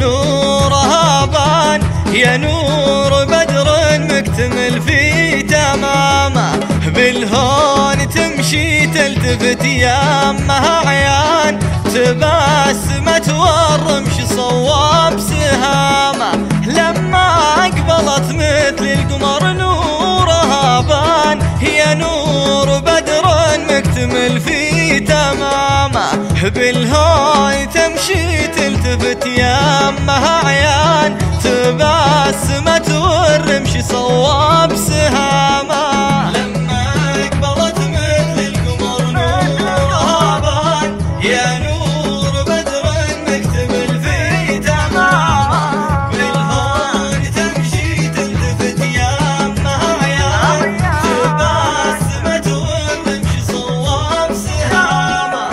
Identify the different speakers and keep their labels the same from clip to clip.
Speaker 1: نورها بان، يا نور بدر مكتمل في تمامه، بالهون تمشي تلتفت يامها عيان، تبسمت والرمش صواب سهامه، لما اقبلت مثل القمر نورها بان، يا نور بدر مكتمل في تمامه، بالهون تمشي تلتفت يامها عيان، تبسمت والرمش صواب سهامه، لما اقبلت مثل القمر نورها بان، يا نور بدر مكتمل في تمامه، بالهون تمشي تلتفت يامها عيان، تبسمت والرمش صواب سهامه.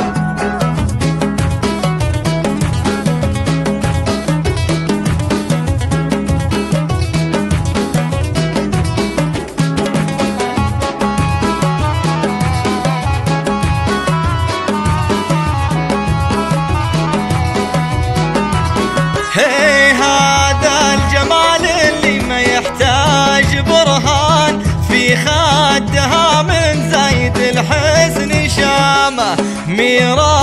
Speaker 1: هي هذا الجمال اللي ما يحتاج برهان، في خدها من زايد الحسن شامه، ميرا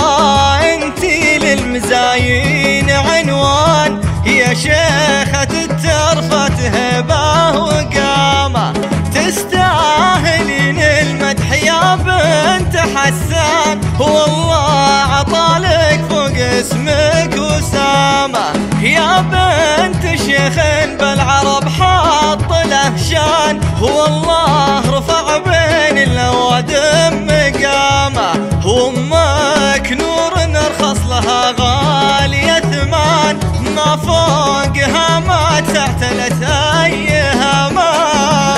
Speaker 1: انتي للمزاين عنوان، يا شيخة الترفة هبه وقامه، تستاهلين المدح يا بنت حسان، والله عطالك فوق اسمك وسامه، يا بنت شيخ بالعرب حط له شان، والله رفع بين الاوادم مقامه، وامك نور ارخص لها غاليه ثمان، ما فوقها ما تعتلت اي هامه،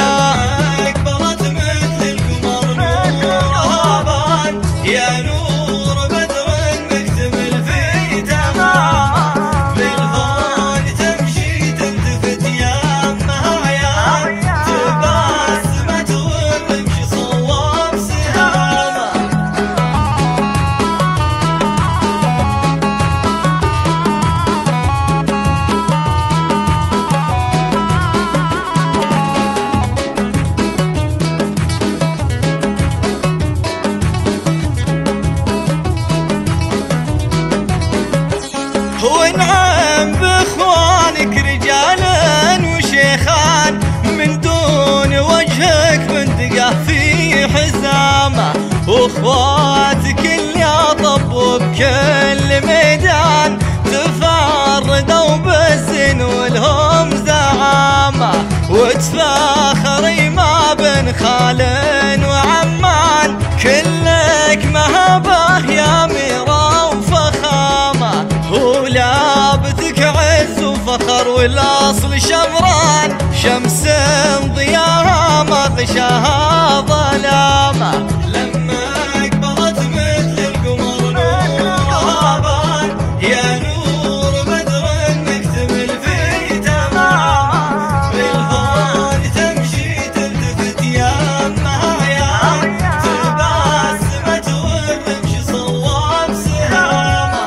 Speaker 1: لما اقبلت مثل القمر نورها بان، يا نور بدر مكتمل في تمامه، بالهون تمشي تلتفت يامها عيان، تبسمت والرمش صواب سهامه. ونعم باخوانك رجالا وشيخان، من دون وجهك بندقه في حزامه، واخواتك اللي طبوا بكل ميدان، تفردوا بالزين ولهم زعامه، وتفاخري ما بين خال وعمان، كلك مهبه يا ميرا وفخامه، ولابتك عز وفخر والاصل شمران، شمس ضياها ما غشاها ظلامه، لما اقبلت مثل القمر نورها بان، يا نور بدر مكتمل في تمامه، بالهون تمشي تلتفت يامها عيان، تبسمت والرمش صواب سهامه.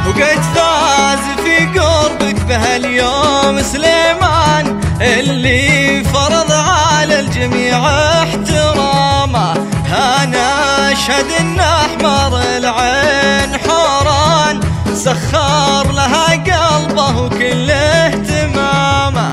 Speaker 1: وقد فاز في قربك بهاليوم سليمان، اللي فرض على الجميع احترامه، انا اشهد ان احمر العين حوران، سخر لها قلبه وكل اهتمامه،